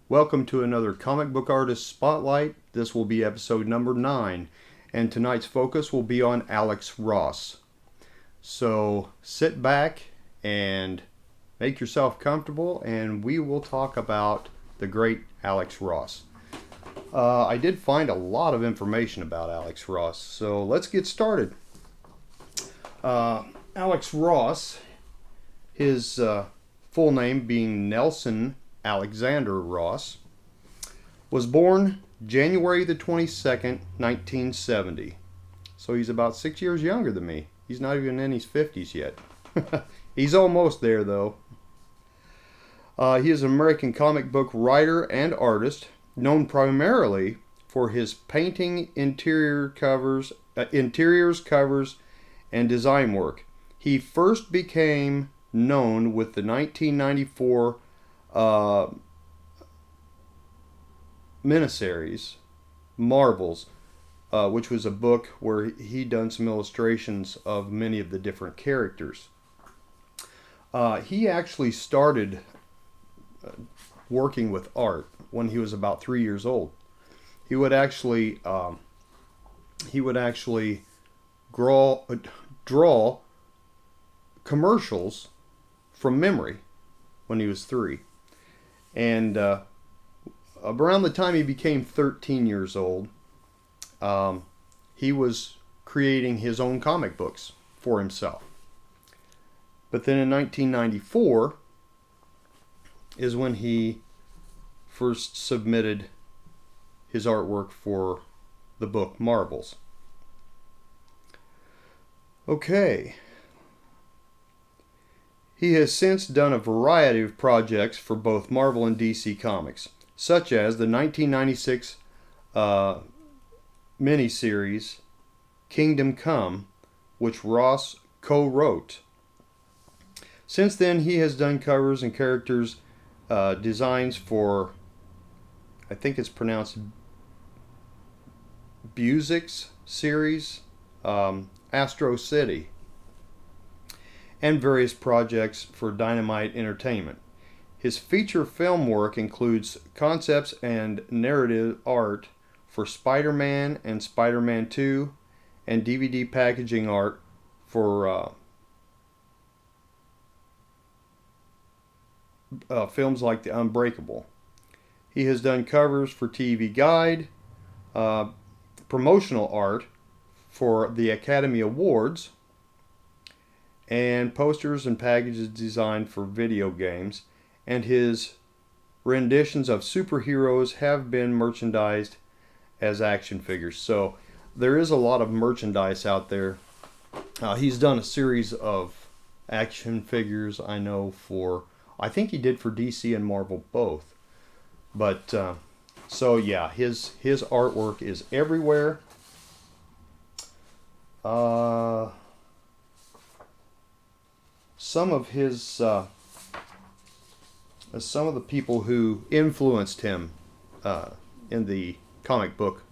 Welcome to another Comic Book Artist Spotlight. This will be episode number 9, and tonight's focus will be on Alex Ross. So sit back and make yourself comfortable, and we will talk about the great Alex Ross. I did find a lot of information about Alex Ross, so let's get started. Alex Ross, his full name being Nelson Alexander Ross, was born January the 22nd, 1970. So he's about 6 years younger than me. He's not even in his 50s yet. He's almost there, though. He is an American comic book writer and artist, known primarily for his painting interiors, covers, and design work. He first became known with the 1994 miniseries Marvels, which was a book where he done some illustrations of many of the different characters. He actually started working with art when he was about 3 years old. He would actually draw commercials from memory when he was 3. And around the time he became 13 years old, he was creating his own comic books for himself. But then in 1994 is when he first submitted his artwork for the book Marvels. Okay. He has since done a variety of projects for both Marvel and DC Comics, such as the 1996 miniseries Kingdom Come, which Ross co-wrote. Since then, he has done covers and characters designs for, I think it's pronounced Buzix series, Astro City, and various projects for Dynamite Entertainment. His feature film work includes concepts and narrative art for Spider-Man and Spider-Man 2, and DVD packaging art for films like The Unbreakable. He has done covers for TV Guide, promotional art for the Academy Awards, and posters and packages designed for video games, and his renditions of superheroes have been merchandised as action figures. So there is a lot of merchandise out there. He's done a series of action figures, I know, I think he did for DC and Marvel both. But so yeah, his artwork is everywhere. Some of the people who influenced him in the comic book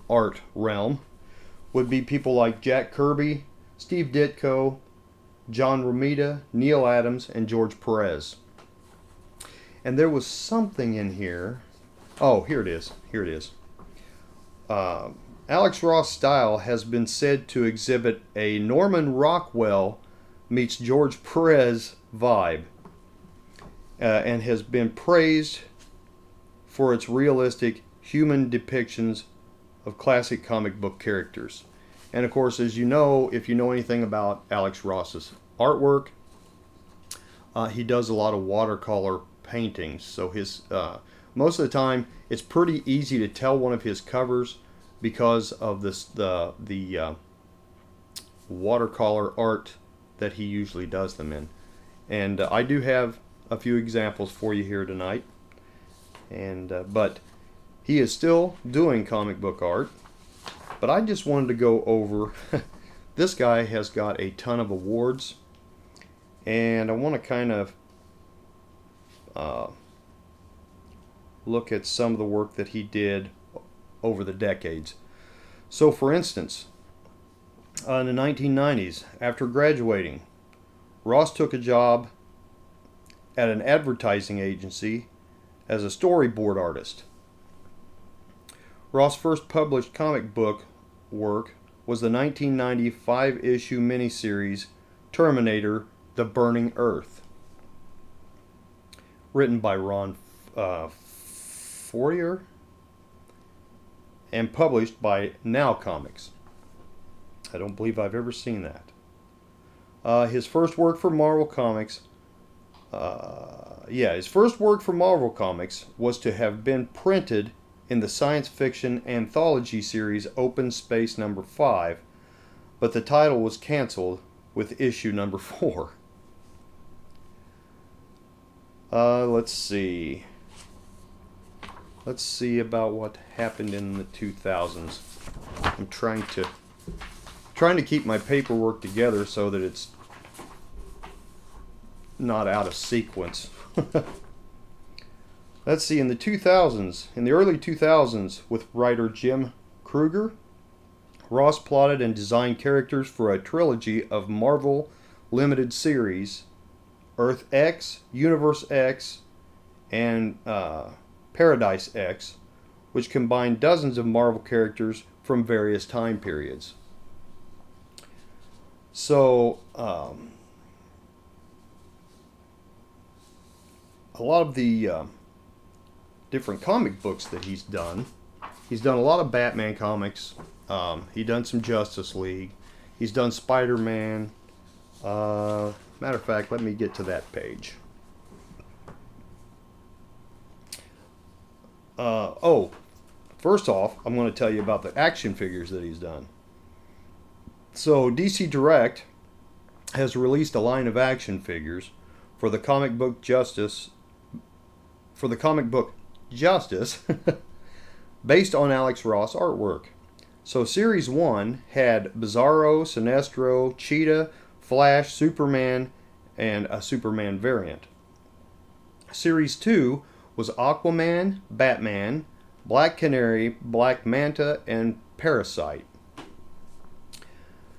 art realm would be people like Jack Kirby, Steve Ditko, John Romita, Neil Adams, and George Perez. And there was something in here. Oh, here it is. Alex Ross' style has been said to exhibit a Norman Rockwell meets George Perez vibe, and has been praised for its realistic human depictions of classic comic book characters. And of course, as you know, if you know anything about Alex Ross's artwork, he does a lot of watercolor paintings. So his most of the time, it's pretty easy to tell one of his covers because of the watercolor art that he usually does them in. And I do have a few examples for you here tonight. And but he is still doing comic book art. But I just wanted to go over. This guy has got a ton of awards, and I want to kind of look at some of the work that he did over the decades. So, for instance, in the 1990s, after graduating, Ross took a job at an advertising agency as a storyboard artist. Ross' first published comic book work was the 1990 5-issue miniseries Terminator: The Burning Earth, written by Ron Fortier and published by Now Comics. I don't believe I've ever seen that. His first work for Marvel Comics was to have been printed in the science fiction anthology series Open Space number 5, but the title was canceled with issue number 4. Let's see. Let's see about what happened in the 2000s. I'm trying to keep my paperwork together so that it's not out of sequence. Let's see, in the early 2000s, with writer Jim Krueger, Ross plotted and designed characters for a trilogy of Marvel limited series, Earth X, Universe X, and Paradise X, which combined dozens of Marvel characters from various time periods. So, a lot of the different comic books that he's done a lot of Batman comics. He's done some Justice League. He's done Spider-Man. Matter of fact, let me get to that page. First off, I'm going to tell you about the action figures that he's done. So DC Direct has released a line of action figures for the comic book Justice, based on Alex Ross artwork. So Series 1 had Bizarro, Sinestro, Cheetah, Flash, Superman, and a Superman variant. Series 2 was Aquaman, Batman, Black Canary, Black Manta, and Parasite.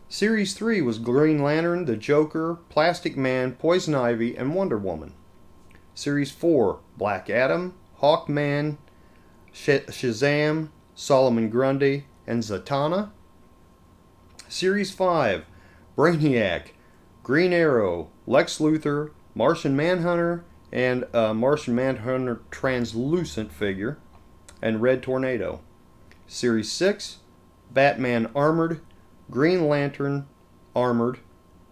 Series 3 was Green Lantern, the Joker, Plastic Man, Poison Ivy, and Wonder Woman. Series 4, Black Adam, Hawkman, Shazam, Solomon Grundy, and Zatanna. Series 5, Brainiac, Green Arrow, Lex Luthor, Martian Manhunter, and a Martian Manhunter translucent figure, and Red Tornado. Series 6, Batman Armored, Green Lantern Armored,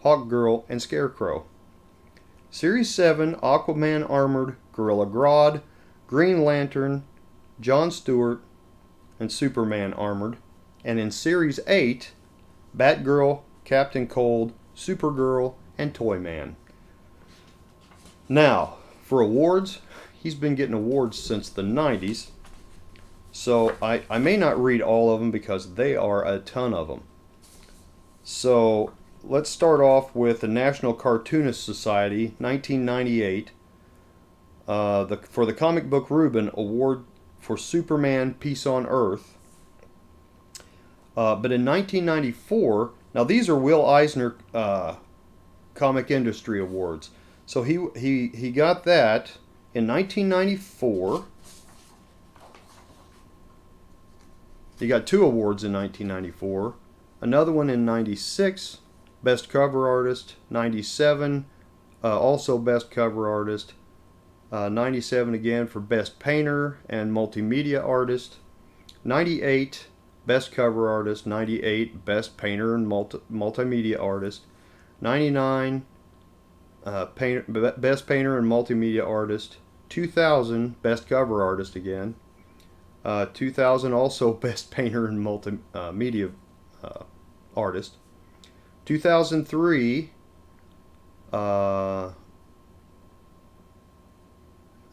Hawkgirl, and Scarecrow. Series 7, Aquaman Armored, Gorilla Grodd, Green Lantern, John Stewart, and Superman Armored. And in Series 8, Batgirl, Captain Cold, Supergirl, and Toyman. Now, for awards, he's been getting awards since the 90s. So I may not read all of them because they are a ton of them. So let's start off with the National Cartoonist Society, 1998. For the comic book Reuben Award for Superman Peace on Earth. But in 1994, now these are Will Eisner Comic Industry Awards. So he got that in 1994. He got 2 awards in 1994. Another one in 96, Best Cover Artist. 97, also Best Cover Artist. 97 again for Best Painter and Multimedia Artist. 98, Best Cover Artist. 98, Best Painter and Multimedia Artist. 99, Best Painter and Multimedia Artist. 2000, Best Cover Artist again. 2000 also Best Painter and Multimedia Artist. 2003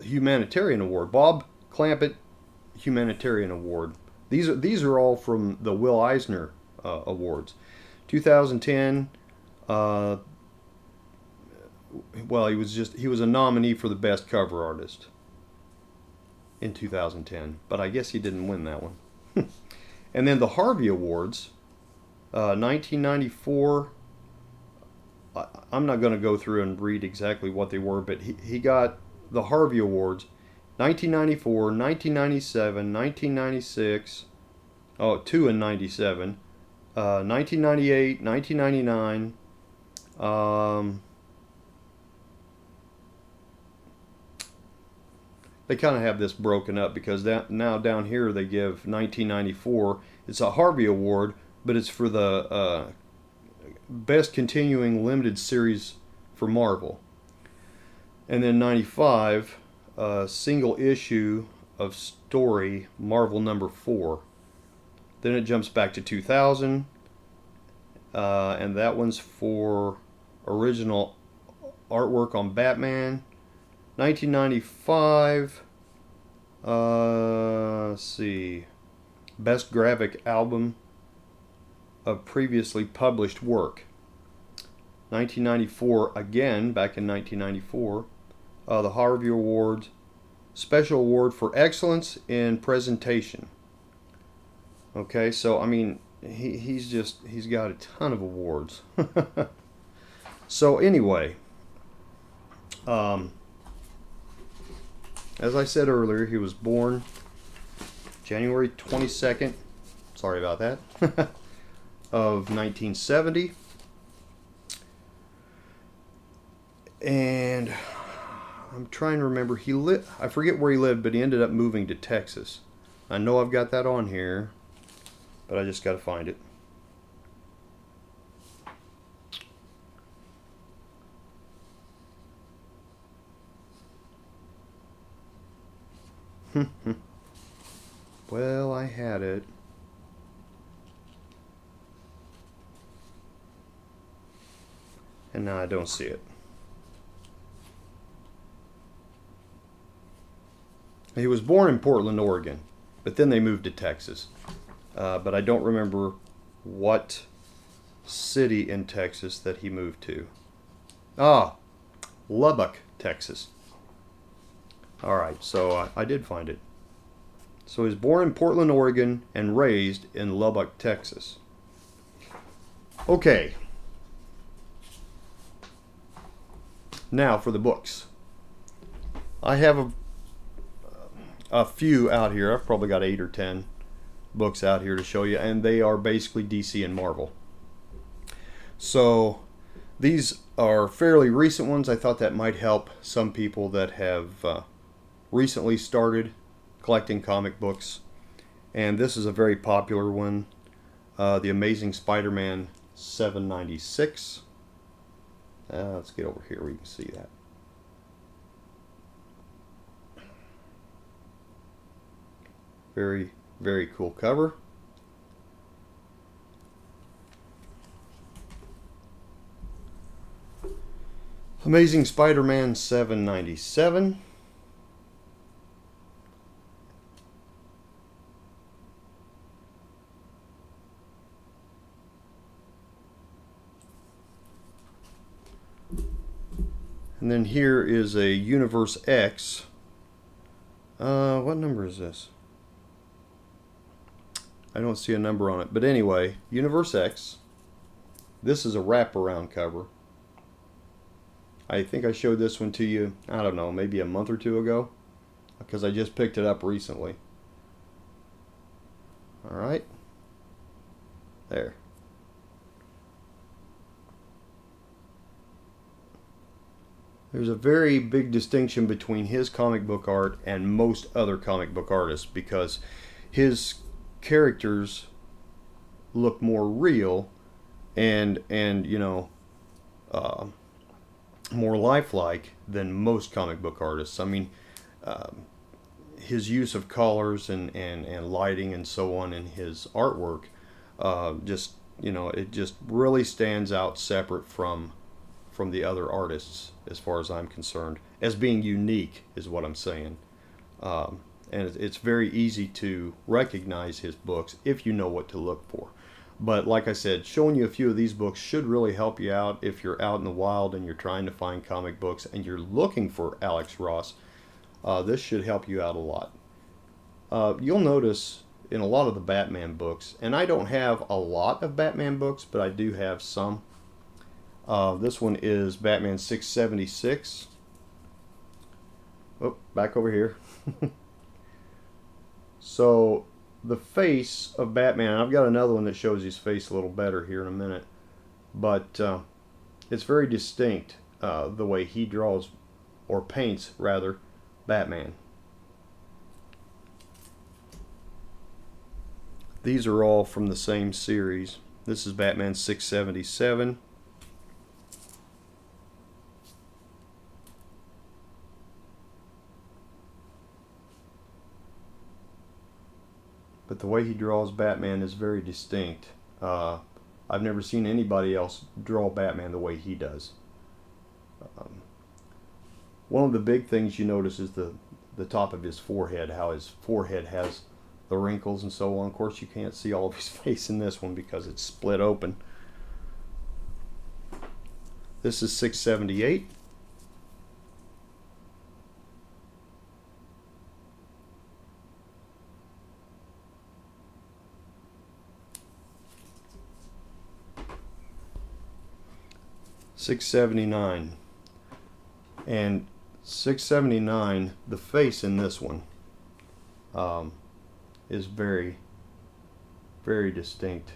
Humanitarian Award, Bob Clampett Humanitarian Award. These are all from the Will Eisner Awards. 2010 well, he was a nominee for the Best Cover Artist in 2010, but I guess he didn't win that one. And then the Harvey Awards, 1994. I'm not going to go through and read exactly what they were, but he got the Harvey Awards, 1994, 1997, 1996, oh, two in 97, 1998, 1999, they kind of have this broken up because now down here they give 1994. It's a Harvey Award, but it's for the best continuing limited series for Marvel. And then 95, single issue of story, Marvel number 4. Then it jumps back to 2000, and that one's for original artwork on Batman. 1995, let's see, best graphic album of previously published work. 1994, again, back in 1994, the Harvey Awards, Special Award for Excellence in Presentation. Okay, so I mean, he's got a ton of awards. So anyway, as I said earlier, he was born January 22nd, sorry about that, of 1970. And I'm trying to remember, I forget where he lived, but he ended up moving to Texas. I know I've got that on here, but I just got to find it. Well, I had it. And now I don't see it. He was born in Portland, Oregon, but then they moved to Texas. But I don't remember what city in Texas that he moved to. Ah, Lubbock, Texas. All right, so I did find it. So he was born in Portland, Oregon, and raised in Lubbock, Texas. Okay. Now for the books. I have a few out here. I've probably got 8 or 10 books out here to show you, and they are basically DC and Marvel. So these are fairly recent ones. I thought that might help some people that have recently started collecting comic books. And this is a very popular one, The Amazing Spider-Man 796. Let's get over here where you can see that. Very, very cool cover. Amazing Spider-Man 797. And then here is a Universe X. What number is this? I don't see a number on it. But anyway, Universe X. This is a wraparound cover. I think I showed this one to you, I don't know, maybe a month or two ago, because I just picked it up recently. Alright. There. There's a very big distinction between his comic book art and most other comic book artists, because his characters look more real and you know, more lifelike than most comic book artists. I mean, his use of colors and lighting and so on in his artwork, just, you know, it just really stands out separate from the other artists, as far as I'm concerned, as being unique is what I'm saying. And it's very easy to recognize his books if you know what to look for. But like I said, showing you a few of these books should really help you out if you're out in the wild and you're trying to find comic books and you're looking for Alex Ross. This should help you out a lot. You'll notice in a lot of the Batman books, and I don't have a lot of Batman books, but I do have some. This one is Batman 676. Oh, back over here. So the face of Batman, I've got another one that shows his face a little better here in a minute, but it's very distinct the way he draws, or paints rather, Batman. These are all from the same series. This is Batman 677. But the way he draws Batman is very distinct. I've never seen anybody else draw Batman the way he does. One of the big things you notice is the top of his forehead, how his forehead has the wrinkles and so on. Of course, you can't see all of his face in this one because it's split open. This is 678. $679, and 679, the face in this one is very, very distinct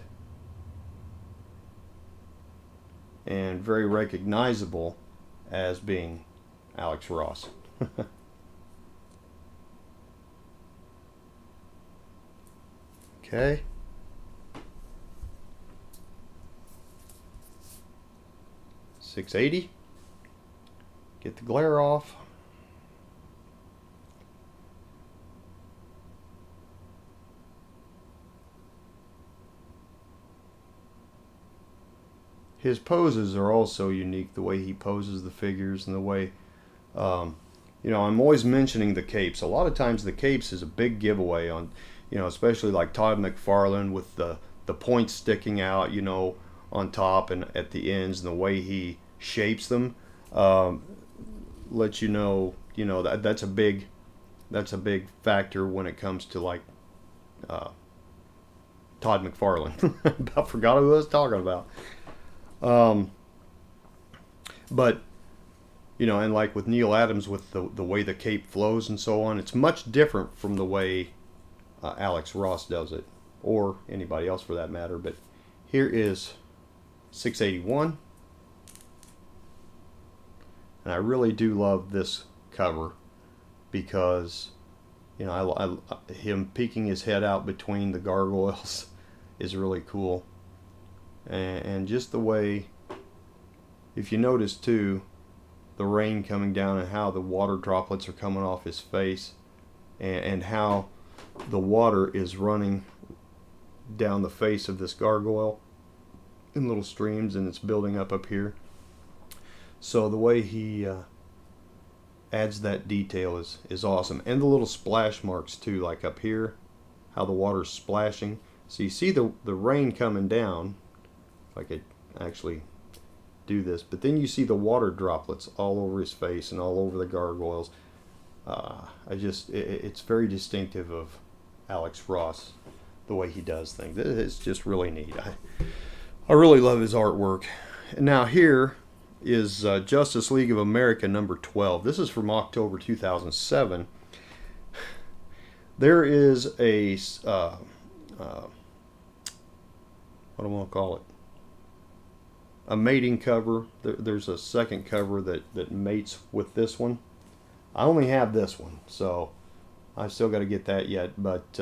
and very recognizable as being Alex Ross. Okay. $680. Get the glare off. His poses are also unique, the way he poses the figures and the way, you know, I'm always mentioning the capes. A lot of times the capes is a big giveaway on, you know, especially like Todd McFarlane with the points sticking out, you know, on top and at the ends, and the way he shapes them, let you know that's a big factor when it comes to like Todd McFarlane. About forgot who I was talking about. But you know, and like with Neal Adams with the way the cape flows and so on, it's much different from the way Alex Ross does it, or anybody else for that matter. But here is 681, and I really do love this cover because, you know, him peeking his head out between the gargoyles is really cool, and just the way, if you notice too, the rain coming down and how the water droplets are coming off his face, and how the water is running down the face of this gargoyle in little streams, and it's building up here. So the way he adds that detail is awesome, and the little splash marks too, like up here, how the water's splashing. So you see the rain coming down, if I could actually do this, but then you see the water droplets all over his face and all over the gargoyles. It's very distinctive of Alex Ross, the way he does things. It's just really neat. I really love his artwork. And now here is Justice League of America number 12. This is from October 2007. There is a what do I want to call it? A mating cover. There's a second cover that mates with this one. I only have this one, so I still got to get that yet. But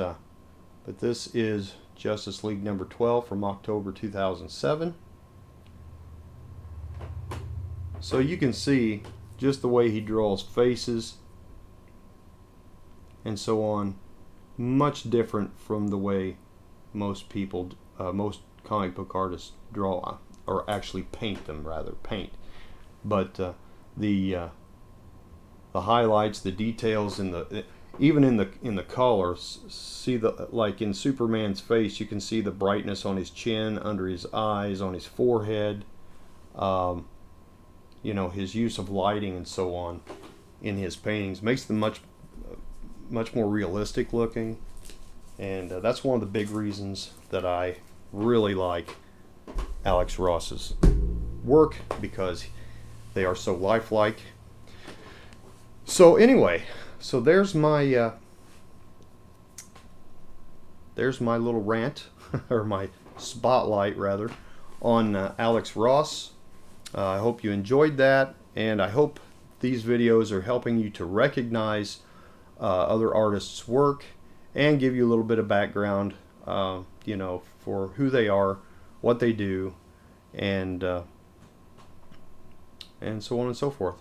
this is Justice League number 12 from October 2007. So you can see just the way he draws faces and so on, much different from the way most people, most comic book artists draw, or actually paint them, but the highlights, the details in the, even in the colors, see the, like in Superman's face, you can see the brightness on his chin, under his eyes, on his forehead, you know, his use of lighting and so on in his paintings makes them much more realistic looking, and that's one of the big reasons that I really like Alex Ross's work, because they are so lifelike. So anyway, so there's my little rant, or my spotlight rather, on Alex Ross. I hope you enjoyed that, and I hope these videos are helping you to recognize other artists' work and give you a little bit of background, you know, for who they are, what they do, and so on and so forth.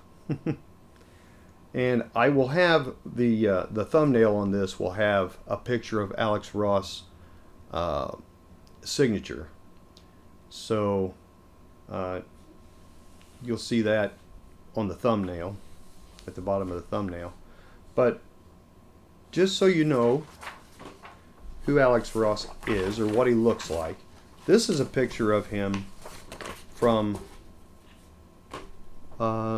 And I will have the thumbnail on this will have a picture of Alex Ross' signature. So you'll see that on the thumbnail, at the bottom of the thumbnail. But just so you know who Alex Ross is or what he looks like, this is a picture of him from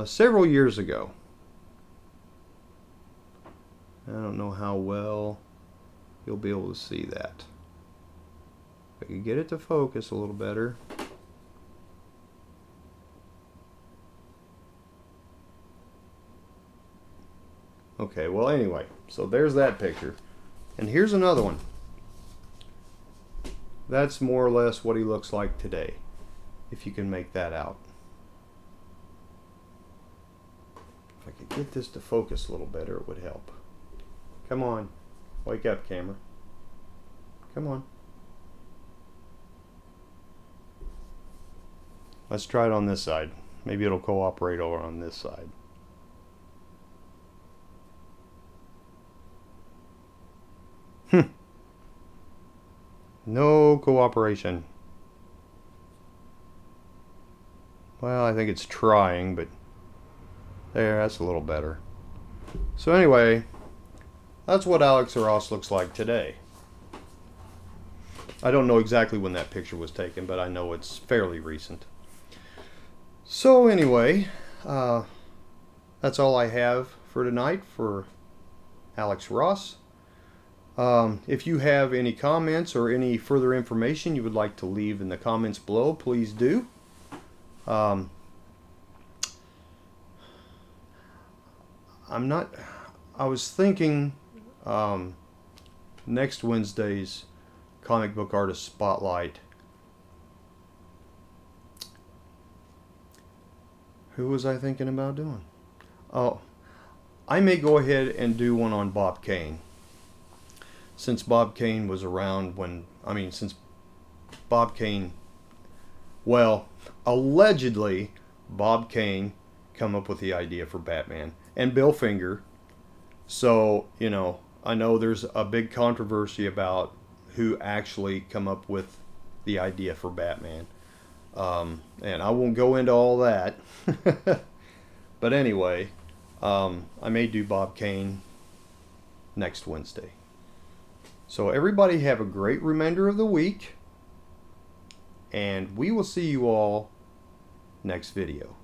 several years ago. I don't know how well you'll be able to see that. If I could get it to focus a little better. Okay, well anyway, so there's that picture. And here's another one. That's more or less what he looks like today, if you can make that out. If I could get this to focus a little better, it would help. Come on, wake up, camera. Come on. Let's try it on this side. Maybe it'll cooperate over on this side. No cooperation. Well, I think it's trying, but there, that's a little better. So anyway, that's what Alex Ross looks like today. I don't know exactly when that picture was taken, but I know it's fairly recent. So anyway, that's all I have for tonight for Alex Ross. If you have any comments or any further information you would like to leave in the comments below, please do. I was thinking next Wednesday's Comic Book Artist Spotlight. Who was I thinking about doing? Oh, I may go ahead and do one on Bob Kane. Since Bob Kane was around when, since Bob Kane, well, allegedly Bob Kane come up with the idea for Batman, and Bill Finger. So, you know, I know there's a big controversy about who actually come up with the idea for Batman. And I won't go into all that. But anyway, I may do Bob Kane next Wednesday. So everybody have a great remainder of the week, and we will see you all next video.